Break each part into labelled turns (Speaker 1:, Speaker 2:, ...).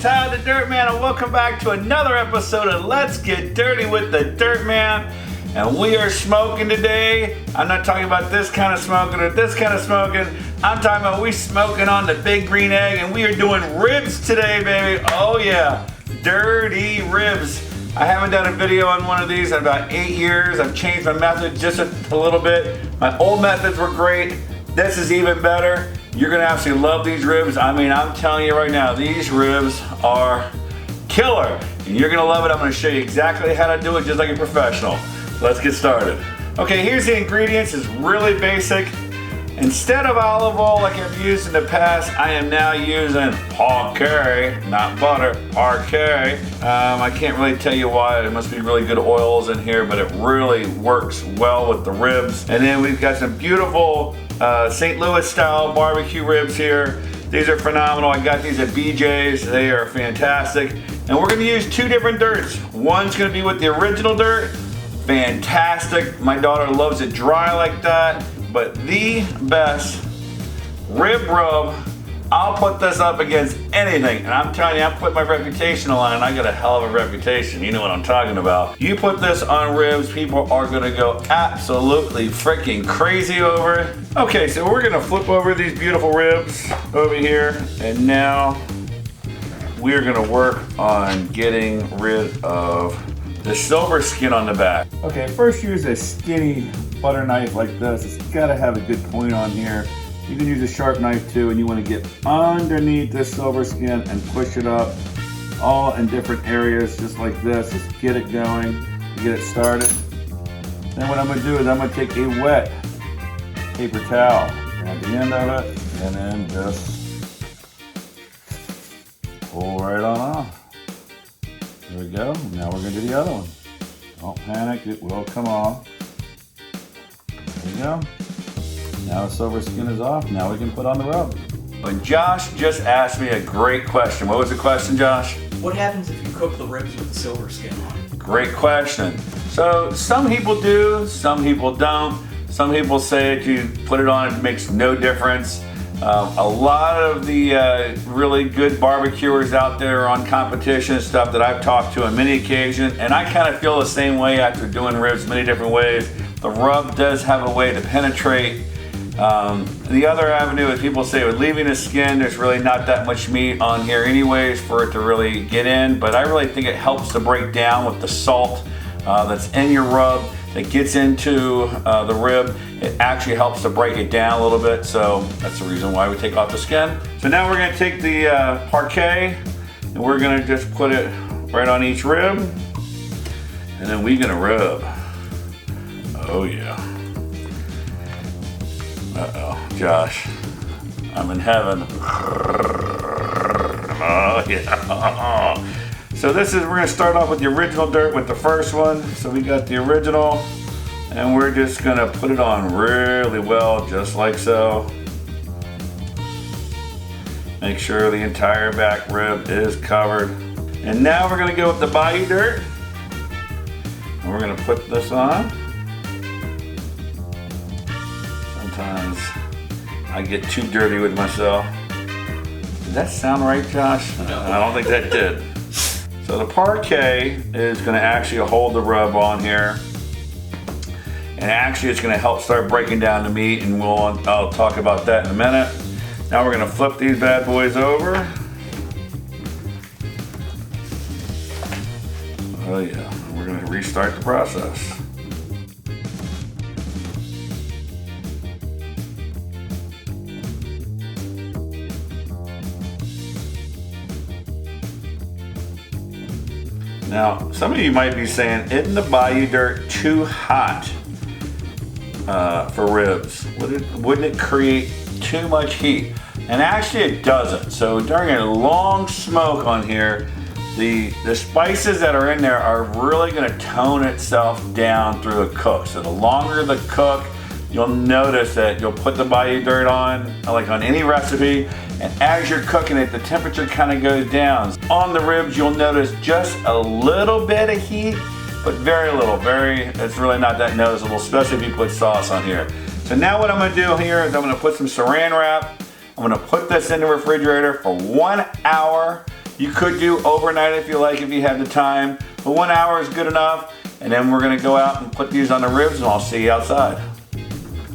Speaker 1: Todd the Dirt Man, and welcome back to another episode of Let's Get Dirty with the Dirt Man. And we are smoking today. I'm not talking about this kind of smoking or this kind of smoking. I'm talking about we smoking on the big green egg, and we are doing ribs today, baby. Oh yeah, dirty ribs. I haven't done a video on one of these in about 8 years. I've changed my method just a little bit. My old methods were great. This is even better. You're gonna absolutely love these ribs. I mean, I'm telling you right now, these ribs are killer. And you're gonna love it. I'm gonna show you exactly how to do it just like a professional. So let's get started. Okay, here's the ingredients. It's really basic. Instead of olive oil like I've used in the past, I am now using parquet, not butter, parquet. I can't really tell you why. There must be really good oils in here, but it really works well with the ribs. And then we've got some beautiful St. Louis style barbecue ribs here. These are phenomenal. I got these at BJ's. They are fantastic. And we're gonna use two different dirts. One's gonna be with the original dirt. Fantastic. My daughter loves it dry like that. But the best rib rub, I'll put this up against anything. And I'm telling you, I'm putting my reputation on, and I got a hell of a reputation. You know what I'm talking about. You put this on ribs, people are gonna go absolutely freaking crazy over it. Okay, so we're gonna flip over these beautiful ribs over here. And now we're gonna work on getting rid of the silver skin on the back. Okay, first use a skinny butter knife like this. It's gotta have a good point on here. You can use a sharp knife too, and you wanna get underneath this silver skin and push it up all in different areas just like this. Just get it going, get it started. Then what I'm gonna do is I'm gonna take a wet paper towel at the end of it and then just pull right on off. There we go. Now we're gonna do the other one. Don't panic, it will come off. There we go. Now the silver skin is off. Now we can put on the rub. And Josh just asked me a great question. What was the question, Josh?
Speaker 2: What happens if you cook the ribs with the silver skin on?
Speaker 1: Great question. So some people do, some people don't. Some people say that you put it on, it makes no difference. A lot of the really good barbecuers out there on competition stuff that I've talked to on many occasions, and I kind of feel the same way after doing ribs many different ways. The rub does have a way to penetrate. The other avenue is people say with leaving the skin, there's really not that much meat on here anyways for it to really get in, but I really think it helps to break down with the salt that's in your rub that gets into the rib. It actually helps to break it down a little bit, so that's the reason why we take off the skin. So now we're gonna take the parquet and we're gonna just put it right on each rib, and then we're gonna rub. Oh yeah. Uh-oh, Josh, I'm in heaven. Oh yeah. So we're gonna start off with the original dirt with the first one. So we got the original, and we're just gonna put it on really well, just like so. Make sure the entire back rib is covered. And now we're gonna go with the bayou dirt. And we're gonna put this on. Sometimes I get too dirty with myself. Did that sound right, Josh? No. I don't think that did. So the parquet is going to actually hold the rub on here, and actually it's going to help start breaking down the meat, and I'll talk about that in a minute. Now we're going to flip these bad boys over. Oh yeah, we're going to restart the process. Now, some of you might be saying, isn't the bayou dirt too hot for ribs? Wouldn't it create too much heat? And actually it doesn't. So during a long smoke on here, the spices that are in there are really gonna tone itself down through a cook. So the longer the cook, you'll notice that you'll put the bayou dirt on, like on any recipe, and as you're cooking it, the temperature kind of goes down. On the ribs, you'll notice just a little bit of heat, but very little, it's really not that noticeable, especially if you put sauce on here. So now what I'm gonna do here is I'm gonna put some saran wrap. I'm gonna put this in the refrigerator for 1 hour. You could do overnight if you like, if you have the time, but 1 hour is good enough. And then we're gonna go out and put these on the ribs, and I'll see you outside.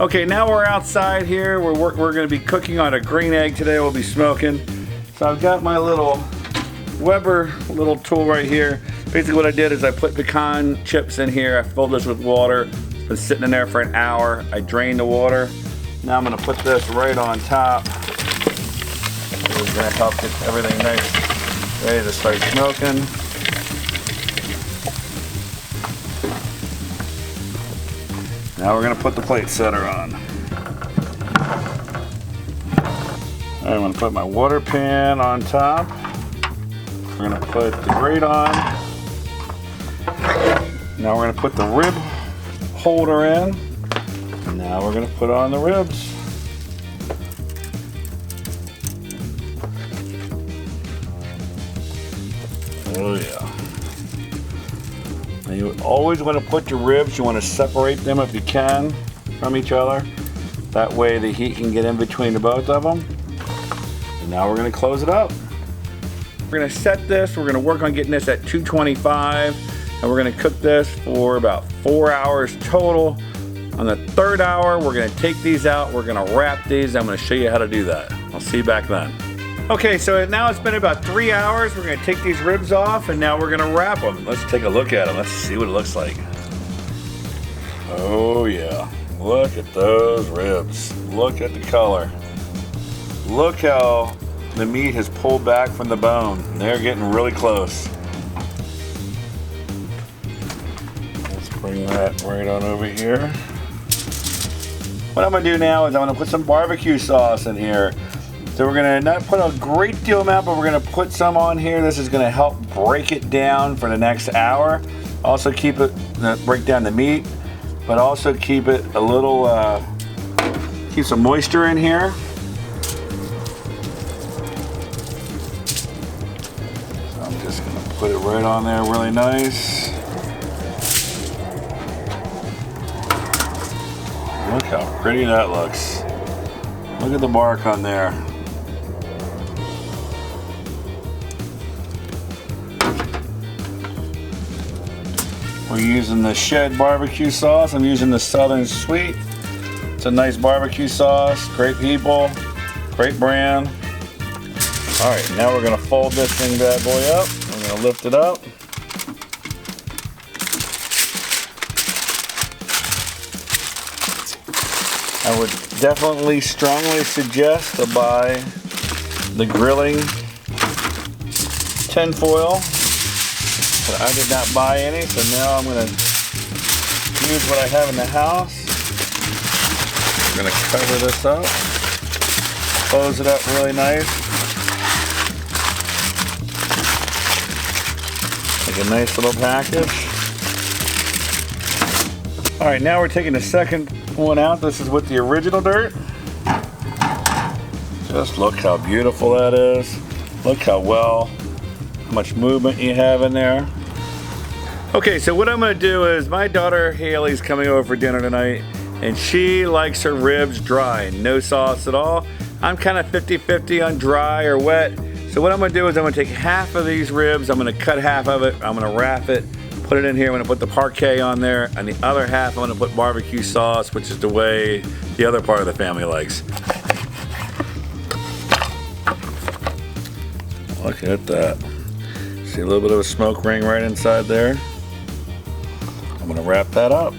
Speaker 1: Okay, now we're outside here. We're gonna be cooking on a green egg today. We'll be smoking. So I've got my little Weber little tool right here. Basically what I did is I put pecan chips in here. I filled this with water. It's been sitting in there for an hour. I drained the water. Now I'm gonna put this right on top. This is gonna help get everything nice, ready to start smoking. Now we're gonna put the plate setter on. I'm gonna put my water pan on top. We're gonna put the grate on. Now we're gonna put the rib holder in. And now we're gonna put on the ribs. Oh yeah. Now you always want to put your ribs, you want to separate them if you can from each other. That way the heat can get in between the both of them. And now we're going to close it up. We're going to set this, we're going to work on getting this at 225, and we're going to cook this for about 4 hours total. On the third hour, we're going to take these out, we're going to wrap these. I'm going to show you how to do that. I'll see you back then. Okay, so now it's been about 3 hours. We're gonna take these ribs off and now we're gonna wrap them. Let's take a look at them. Let's see what it looks like. Oh yeah, look at those ribs. Look at the color. Look how the meat has pulled back from the bone. They're getting really close. Let's bring that right on over here. What I'm gonna do now is I'm gonna put some barbecue sauce in here. So we're gonna not put a great deal amount, but we're gonna put some on here. This is gonna help break it down for the next hour. Also keep it, break down the meat, but also keep it a little, keep some moisture in here. So I'm just gonna put it right on there really nice. Look how pretty that looks. Look at the bark on there. We're using the Shed barbecue sauce. I'm using the Southern Sweet. It's a nice barbecue sauce. Great people, great brand. All right, now we're gonna fold this thing bad boy up. We're gonna lift it up. I would definitely strongly suggest to buy the grilling tin foil. But I did not buy any, so now I'm going to use what I have in the house. I'm going to cover this up, close it up really nice. Like a nice little package. All right, now we're taking the second one out. This is with the original dirt. Just look how beautiful that is. Look how much movement you have in there. Okay, so what I'm gonna do is my daughter Haley's coming over for dinner tonight and she likes her ribs dry, no sauce at all. I'm kind of 50-50 on dry or wet. So what I'm gonna do is I'm gonna take half of these ribs, I'm gonna cut half of it, I'm gonna wrap it, put it in here, I'm gonna put the parquet on there, and the other half I'm gonna put barbecue sauce, which is the way the other part of the family likes. Look at that. See a little bit of a smoke ring right inside there. I'm gonna wrap that up.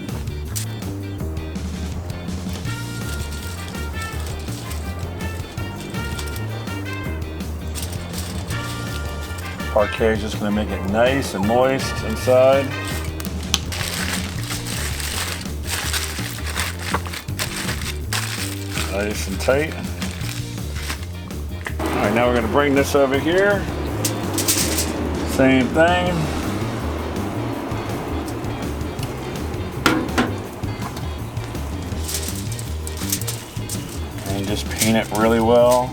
Speaker 1: Parquet is just gonna make it nice and moist inside. Nice and tight. All right, now we're gonna bring this over here. Same thing. And just paint it really well.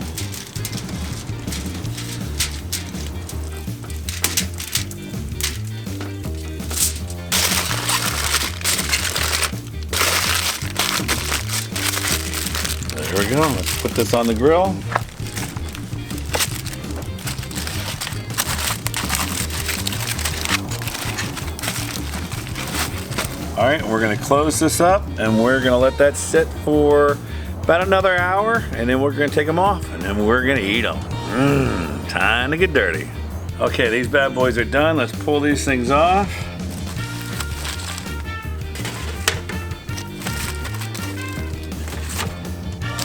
Speaker 1: There we go. Let's put this on the grill. All right, we're gonna close this up and we're gonna let that sit for about another hour, and then we're gonna take them off and then we're gonna eat them. Time to get dirty. Okay, these bad boys are done. Let's pull these things off.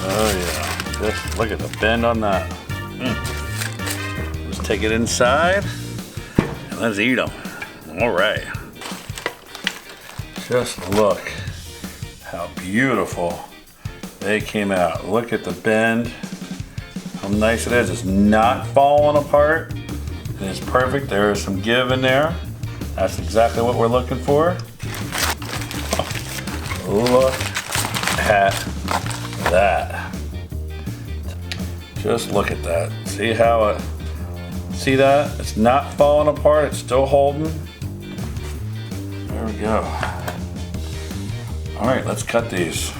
Speaker 1: Oh yeah, just look at the bend on that. Let's take it inside and let's eat them. All right. Just look how beautiful they came out. Look at the bend, how nice it is. It's not falling apart. It's perfect. There is some give in there. That's exactly what we're looking for. Look at that. Just look at that. See how it, see that? It's not falling apart. It's still holding. There we go. All right, let's cut these.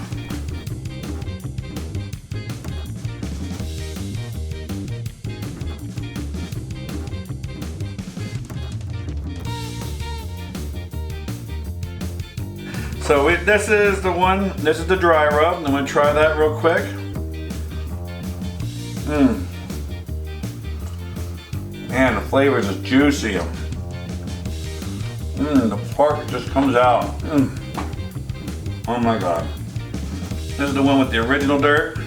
Speaker 1: So this is the one, this is the dry rub. I'm gonna try that real quick. Man, the flavors is juicy. The pork just comes out. Oh my God. This is the one with the original dirt.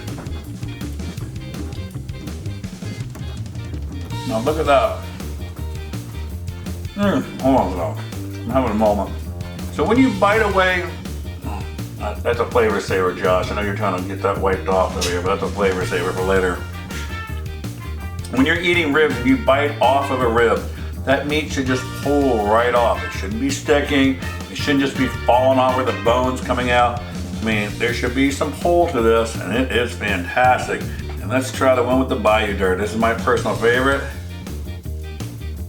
Speaker 1: Now look at that. Hold on, I'm having a moment. So when you bite away, that's a flavor saver, Josh. I know you're trying to get that wiped off over here, but that's a flavor saver for later. When you're eating ribs, if you bite off of a rib, that meat should just pull right off. It shouldn't be sticking. It shouldn't just be falling off where the bone's coming out. I mean, there should be some pull to this, and it is fantastic. And let's try the one with the bayou dirt. This is my personal favorite.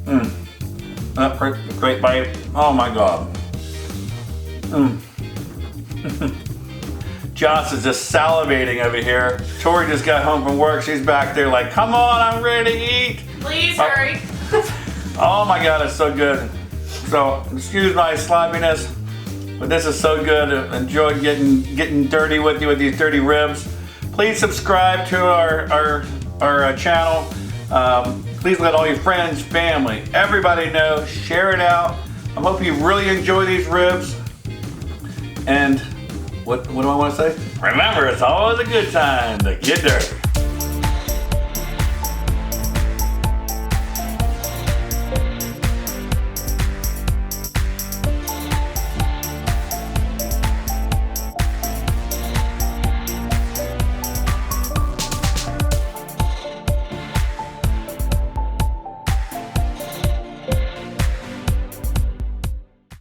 Speaker 1: That great bite. Oh my God. Josh is just salivating over here. Tori just got home from work. She's back there like, come on, I'm ready to eat.
Speaker 3: Please hurry.
Speaker 1: Oh my God, it's so good. So, excuse my sloppiness, but this is so good. Enjoy getting dirty with you with these dirty ribs. Please subscribe to our channel. Please let all your friends, family, everybody know. Share it out. I hope you really enjoy these ribs. And what do I want to say? Remember, it's always a good time to get dirty.